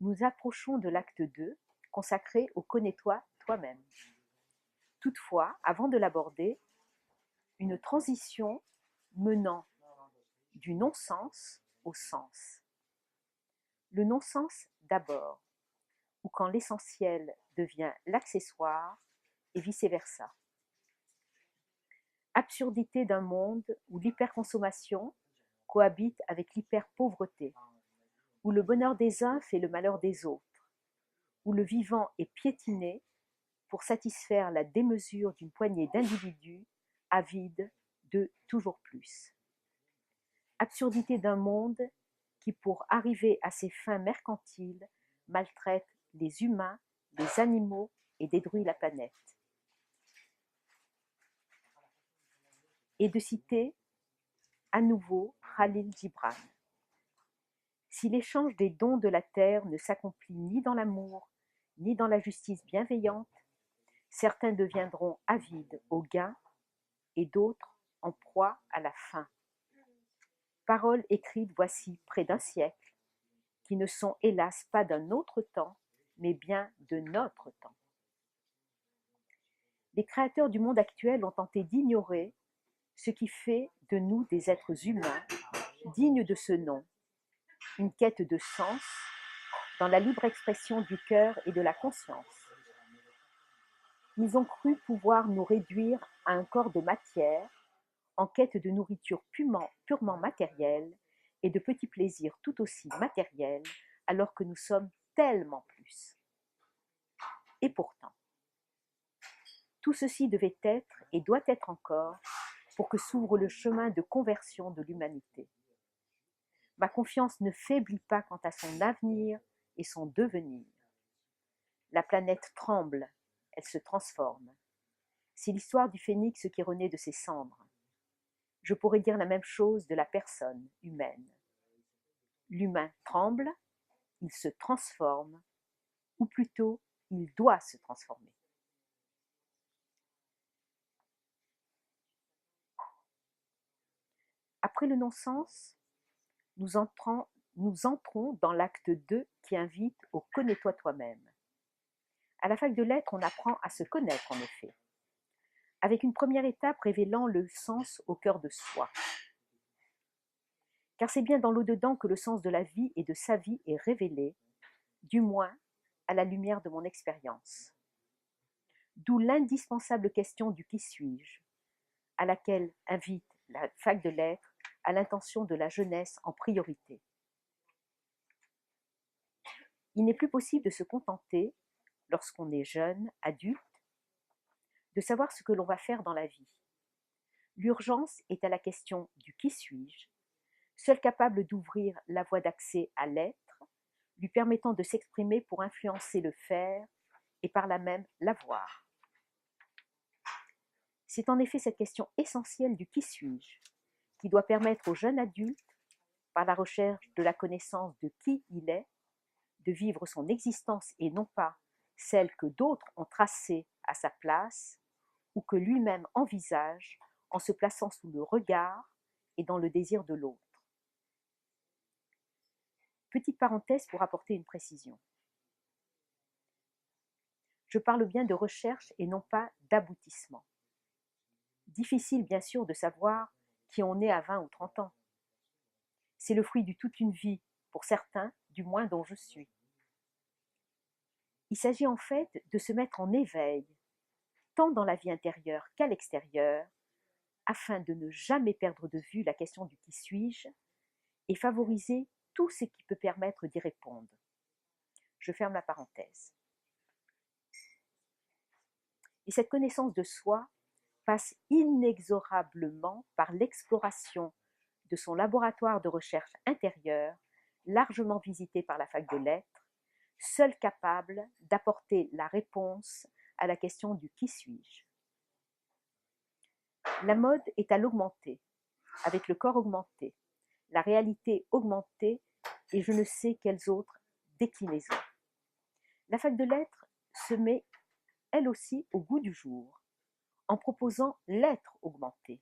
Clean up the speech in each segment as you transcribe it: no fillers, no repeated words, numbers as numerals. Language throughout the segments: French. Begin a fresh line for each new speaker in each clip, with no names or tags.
Nous approchons de l'acte 2, consacré au connais-toi toi-même. Toutefois, avant de l'aborder, une transition menant du non-sens au sens. Le non-sens d'abord, ou quand l'essentiel devient l'accessoire, et vice-versa. Absurdité d'un monde où l'hyperconsommation cohabite avec l'hyperpauvreté, où le bonheur des uns fait le malheur des autres, où le vivant est piétiné pour satisfaire la démesure d'une poignée d'individus avides de toujours plus. Absurdité d'un monde qui, pour arriver à ses fins mercantiles, maltraite les humains, les animaux et détruit la planète. Et de citer à nouveau Khalil Gibran. Si l'échange des dons de la terre ne s'accomplit ni dans l'amour, ni dans la justice bienveillante, certains deviendront avides au gain et d'autres en proie à la faim. Paroles écrites voici près d'un siècle, qui ne sont hélas pas d'un autre temps, mais bien de notre temps. Les créateurs du monde actuel ont tenté d'ignorer ce qui fait de nous des êtres humains, dignes de ce nom, une quête de sens dans la libre expression du cœur et de la conscience. Ils ont cru pouvoir nous réduire à un corps de matière, en quête de nourriture purement matérielle et de petits plaisirs tout aussi matériels, alors que nous sommes tellement plus. Et pourtant, tout ceci devait être et doit être encore pour que s'ouvre le chemin de conversion de l'humanité. Ma confiance ne faiblit pas quant à son avenir et son devenir. La planète tremble, elle se transforme. C'est l'histoire du phénix qui renaît de ses cendres. Je pourrais dire la même chose de la personne humaine. L'humain tremble, il se transforme, ou plutôt, il doit se transformer. Après le non-sens, nous entrons dans l'acte 2 qui invite au « connais-toi toi-même ». À la fac de lettres, on apprend à se connaître en effet, avec une première étape révélant le sens au cœur de soi. Car c'est bien dans l'au-dedans que le sens de la vie et de sa vie est révélé, du moins à la lumière de mon expérience. D'où l'indispensable question du « qui suis-je » à laquelle invite la fac de lettres à l'intention de la jeunesse en priorité. Il n'est plus possible de se contenter, lorsqu'on est jeune, adulte, de savoir ce que l'on va faire dans la vie. L'urgence est à la question du « qui suis-je », seul capable d'ouvrir la voie d'accès à l'être, lui permettant de s'exprimer pour influencer le faire et par là même l'avoir. C'est en effet cette question essentielle du « qui suis-je » qui doit permettre au jeune adulte, par la recherche de la connaissance de qui il est, de vivre son existence et non pas celle que d'autres ont tracée à sa place ou que lui-même envisage en se plaçant sous le regard et dans le désir de l'autre. Petite parenthèse pour apporter une précision. Je parle bien de recherche et non pas d'aboutissement. Difficile bien sûr de savoir qui on est à 20 ou 30 ans. C'est le fruit de toute une vie, pour certains, du moins dont je suis. Il s'agit en fait de se mettre en éveil, tant dans la vie intérieure qu'à l'extérieur, afin de ne jamais perdre de vue la question du « qui suis-je » et favoriser tout ce qui peut permettre d'y répondre. Je ferme la parenthèse. Et cette connaissance de soi passe inexorablement par l'exploration de son laboratoire de recherche intérieure, largement visité par la fac de lettres, seul capable d'apporter la réponse à la question du « qui suis-je ». La mode est à l'augmenter, avec le corps augmenté, la réalité augmentée et je ne sais quelles autres déclinaisons. La fac de lettres se met elle aussi au goût du jour, en proposant l'être augmenté,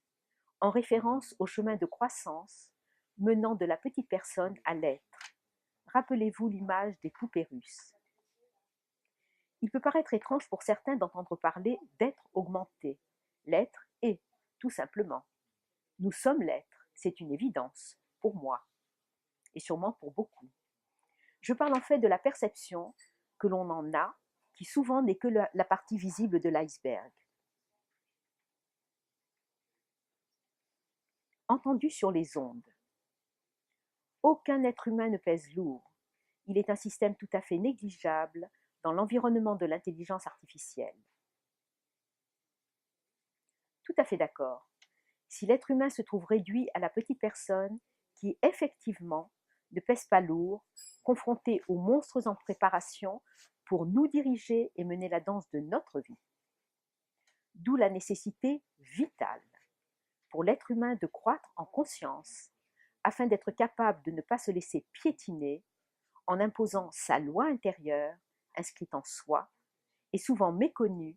en référence au chemin de croissance menant de la petite personne à l'être, Rappelez-vous l'image des poupées russes. Il peut paraître étrange pour certains d'entendre parler d'être augmenté. L'être est, tout simplement. Nous sommes l'être, c'est une évidence, pour moi, et sûrement pour beaucoup. Je parle en fait de la perception que l'on en a, qui souvent n'est que la partie visible de l'iceberg. Entendu sur les ondes. Aucun être humain ne pèse lourd. Il est un système tout à fait négligeable dans l'environnement de l'intelligence artificielle. Tout à fait d'accord. Si l'être humain se trouve réduit à la petite personne qui, effectivement, ne pèse pas lourd, confronté aux monstres en préparation pour nous diriger et mener la danse de notre vie. D'où la nécessité vitale pour l'être humain de croître en conscience, afin d'être capable de ne pas se laisser piétiner en imposant sa loi intérieure, inscrite en soi, et souvent méconnue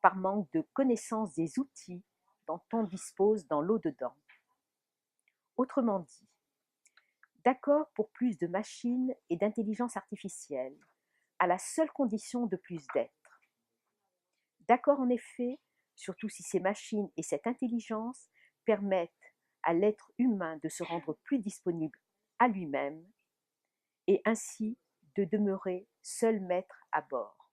par manque de connaissance des outils dont on dispose dans l'au-dedans. Autrement dit, d'accord pour plus de machines et d'intelligence artificielle, à la seule condition de plus d'être. D'accord en effet, surtout si ces machines et cette intelligence permettent à l'être humain de se rendre plus disponible à lui-même et ainsi de demeurer seul maître à bord.